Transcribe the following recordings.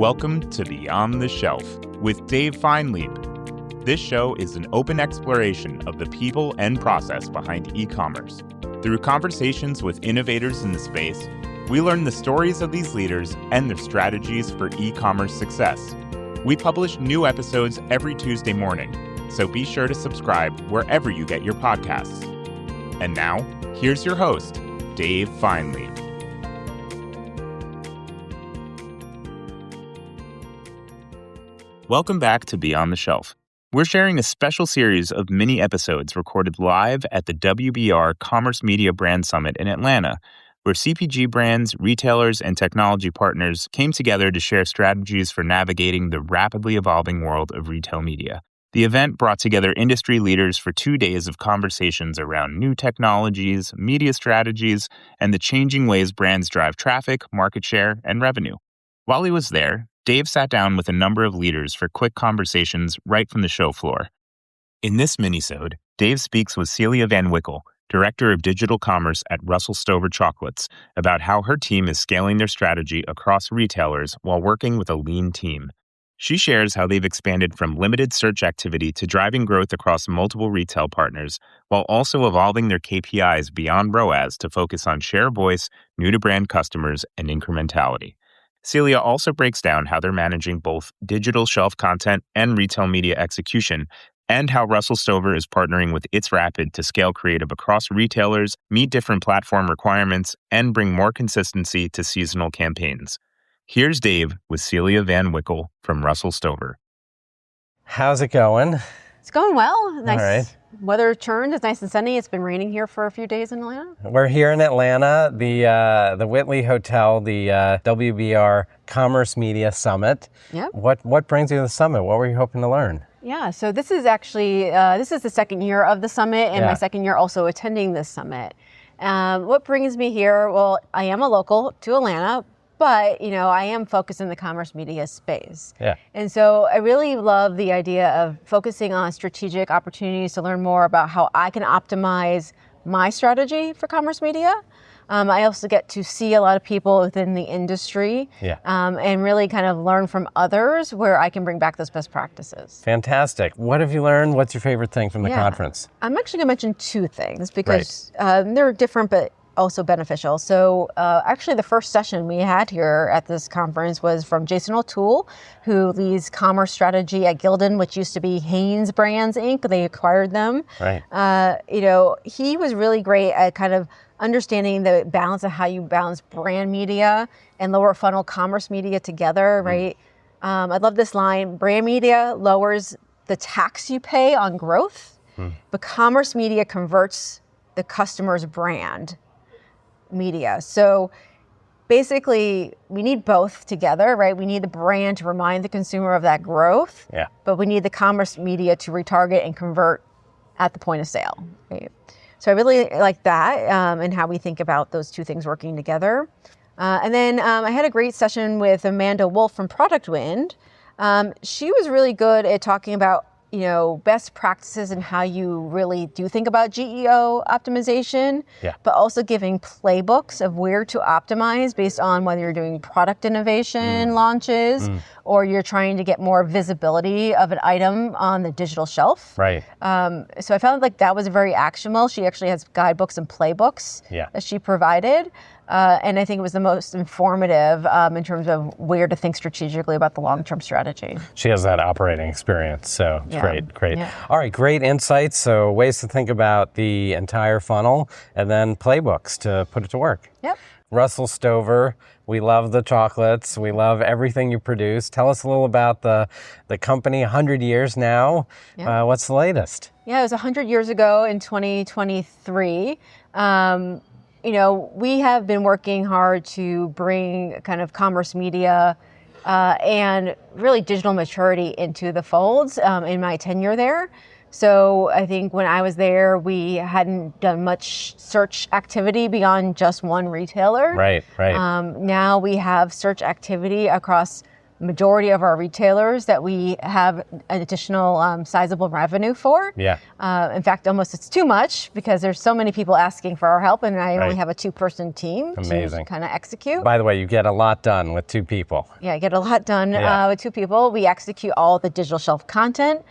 Welcome to Beyond the Shelf with Dave Feinlieb. This show is an open exploration of the people and process behind e-commerce. Through conversations with innovators in the space, we learn the stories of these leaders and their strategies for e-commerce success. We publish new episodes every Tuesday morning, so be sure to subscribe wherever you get your podcasts. And now, here's your host, Dave Feinlieb. Welcome back to Beyond the Shelf. We're sharing a special series of mini episodes recorded live at the WBR Commerce Media Brand Summit in Atlanta, where CPG brands, retailers, and technology partners came together to share strategies for navigating the rapidly evolving world of retail media. The event brought together industry leaders for 2 days of conversations around new technologies, media strategies, and the changing ways brands drive traffic, market share, and revenue. While he was there, Dave sat down with a number of leaders for quick conversations right from the show floor. In this minisode, Dave speaks with Celia Van Wickel, Director of Digital Commerce at Russell Stover Chocolates, about how her team is scaling their strategy across retailers while working with a lean team. She shares how they've expanded from limited search activity to driving growth across multiple retail partners, while also evolving their KPIs beyond ROAS to focus on share of voice, new-to-brand customers, and incrementality. Celia also breaks down how they're managing both digital shelf content and retail media execution, and how Russell Stover is partnering with It's Rapid to scale creative across retailers, meet different platform requirements, and bring more consistency to seasonal campaigns. Here's Dave with Celia Van Wickel from Russell Stover. How's it going? It's going well. Nice. All right. Weather turned. It's nice and sunny. It's been raining here for a few days in Atlanta. We're here in Atlanta, the Whitley Hotel, the WBR Commerce Media Summit. Yep. What brings you to the summit? What were you hoping to learn? Yeah, so this is actually, this is the second year of the summit and my second year also attending this summit. What brings me here? Well, I am a local to Atlanta, but, I am focused in the commerce media space. Yeah. And so I really love the idea of focusing on strategic opportunities to learn more about how I can optimize my strategy for commerce media. I also get to see a lot of people within the industry and really kind of learn from others where I can bring back those best practices. Fantastic. What have you learned? What's your favorite thing from the conference? I'm actually going to mention two things because they're different but also beneficial. So actually the first session we had here at this conference was from Jason O'Toole, who leads commerce strategy at Gildan, which used to be Hanes Brands Inc. They acquired them. Right. He was really great at kind of understanding the balance of how you balance brand media and lower funnel commerce media together, right? I love this line: brand media lowers the tax you pay on growth, but commerce media converts the customer's brand media. So basically, we need both together, right? We need the brand to remind the consumer of that growth, but we need the commerce media to retarget and convert at the point of sale, right? So I really like that and how we think about those two things working together. And then I had a great session with Amanda Wolf from Product Wind. She was really good at talking about best practices and how you really do think about GEO optimization, but also giving playbooks of where to optimize based on whether you're doing product innovation launches or you're trying to get more visibility of an item on the digital shelf. Right. So I found like that was very actionable. She actually has guidebooks and playbooks that she provided. And I think it was the most informative in terms of where to think strategically about the long-term strategy. She has that operating experience, so it's great. Yeah. All right, great insights. So ways to think about the entire funnel and then playbooks to put it to work. Yep. Russell Stover, we love the chocolates. We love everything you produce. Tell us a little about the company, 100 years now. Yeah. What's the latest? Yeah, it was 100 years ago in 2023. We have been working hard to bring kind of commerce media and really digital maturity into the folds in my tenure there. So I think when I was there, we hadn't done much search activity beyond just one retailer. Right. Now we have search activity across majority of our retailers that we have an additional sizable revenue for. Yeah. In fact, almost it's too much because there's so many people asking for our help, and I only Right. have a 2-person team Amazing. to kind of execute. By the way, you get a lot done with 2 people. Yeah, I get a lot done Yeah. with 2 people. We execute all the digital shelf content.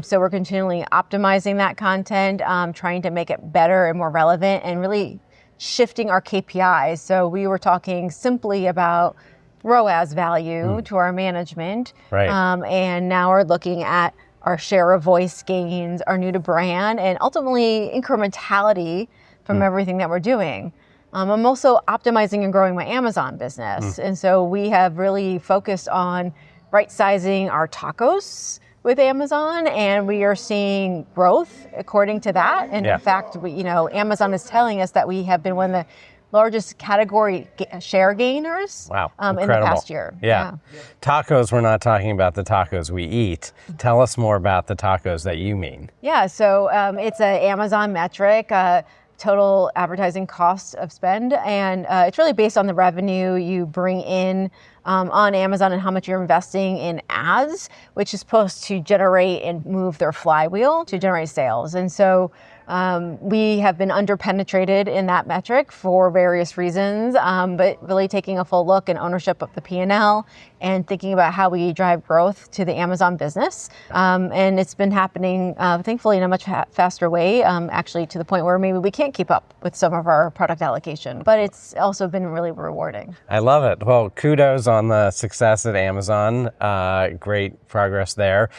So we're continually optimizing that content, trying to make it better and more relevant, and really shifting our KPIs. So we were talking simply about ROAS value to our management. Right. And now we're looking at our share of voice gains, our new to brand, and ultimately incrementality from everything that we're doing. I'm also optimizing and growing my Amazon business. And so we have really focused on right-sizing our tacos with Amazon, and we are seeing growth according to that. And in fact, Amazon is telling us that we have been one of the largest category share gainers Wow, in the incredible. past year. Yeah. Tacos, we're not talking about the tacos we eat. Tell us more about the tacos that you mean. Yeah, so it's an Amazon metric, total advertising cost of spend, and it's really based on the revenue you bring in on Amazon and how much you're investing in ads, which is supposed to generate and move their flywheel to generate sales. And so we have been underpenetrated in that metric for various reasons, but really taking a full look and ownership of the P&L and thinking about how we drive growth to the Amazon business. And it's been happening, thankfully, in a much faster way, actually to the point where maybe we can't keep up with some of our product allocation, but it's also been really rewarding. I love it. Well, kudos on the success at Amazon. Great progress there.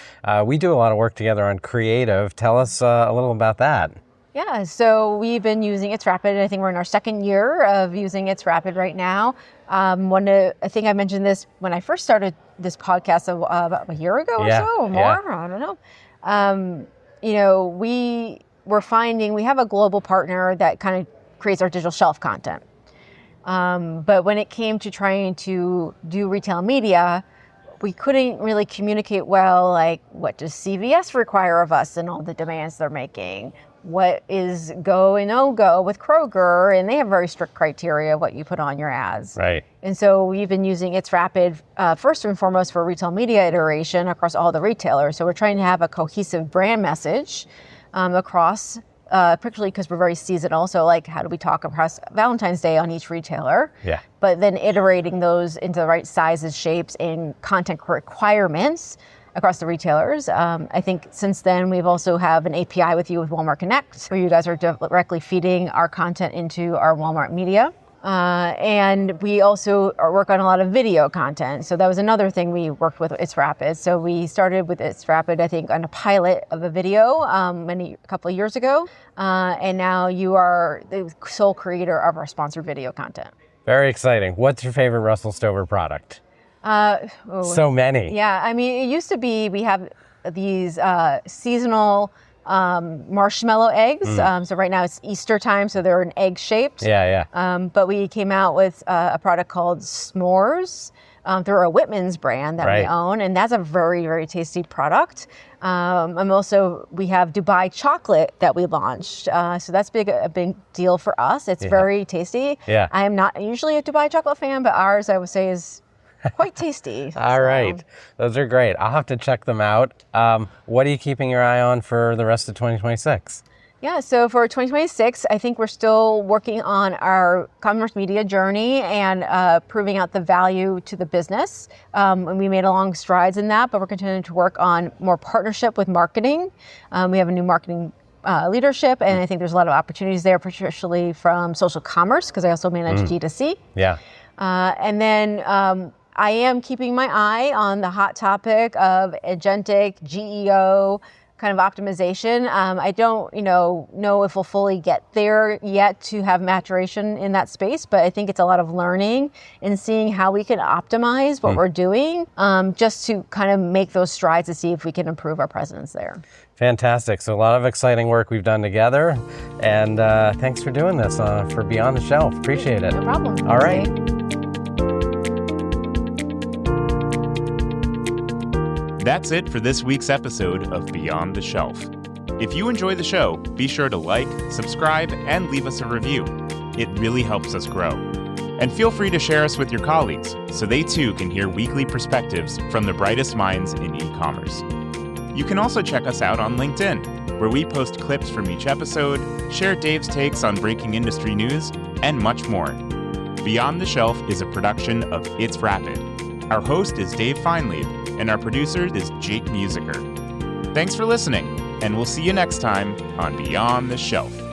We do a lot of work together on creative. Tell us a little about that. Yeah, so we've been using It's Rapid. I think we're in our 2nd year of using It's Rapid right now. I think I mentioned this when I first started this podcast about a year ago or so, or more. I don't know. We're finding we have a global partner that kind of creates our digital shelf content. But when it came to trying to do retail media, we couldn't really communicate well, like, what does CVS require of us and all the demands they're making? What is go and no-go with Kroger? And they have very strict criteria of what you put on your ads. Right. And so we've been using It's Rapid first and foremost for retail media iteration across all the retailers. So we're trying to have a cohesive brand message across, particularly because we're very seasonal. So like, how do we talk across Valentine's Day on each retailer? Yeah. But then iterating those into the right sizes, shapes, and content requirements across the retailers. I think since then, we've also have an API with you with Walmart Connect, where you guys are directly feeding our content into our Walmart media. And we also work on a lot of video content. So that was another thing we worked with It's Rapid. So we started with It's Rapid, I think, on a pilot of a video a couple of years ago. And now you are the sole creator of our sponsored video content. Very exciting. What's your favorite Russell Stover product? So many. Yeah, I mean, it used to be we have these seasonal marshmallow eggs. So right now it's Easter time, so they're an egg shaped. Yeah. But we came out with a product called S'mores through our Whitman's brand that we own, and that's a very, very tasty product. We have Dubai chocolate that we launched. So that's a big deal for us. It's very tasty. Yeah. I am not usually a Dubai chocolate fan, but ours, I would say, is quite tasty. All right. Those are great. I'll have to check them out. What are you keeping your eye on for the rest of 2026? Yeah, so for 2026, I think we're still working on our commerce media journey and proving out the value to the business. And we made a long strides in that, but we're continuing to work on more partnership with marketing. We have a new marketing leadership, and I think there's a lot of opportunities there, particularly from social commerce, because I also manage D2C. Yeah. And then I am keeping my eye on the hot topic of agentic GEO kind of optimization. I don't, know if we'll fully get there yet to have maturation in that space, but I think it's a lot of learning and seeing how we can optimize what we're doing, just to kind of make those strides to see if we can improve our presence there. Fantastic. So a lot of exciting work we've done together, and thanks for doing this for Beyond the Shelf. Appreciate it. No problem. All right. That's it for this week's episode of Beyond the Shelf. If you enjoy the show, be sure to like, subscribe, and leave us a review. It really helps us grow. And feel free to share us with your colleagues so they too can hear weekly perspectives from the brightest minds in e-commerce. You can also check us out on LinkedIn, where we post clips from each episode, share Dave's takes on breaking industry news, and much more. Beyond the Shelf is a production of It's Rapid. Our host is Dave Feinlieb, and our producer is Jake Musiker. Thanks for listening, and we'll see you next time on Beyond the Shelf.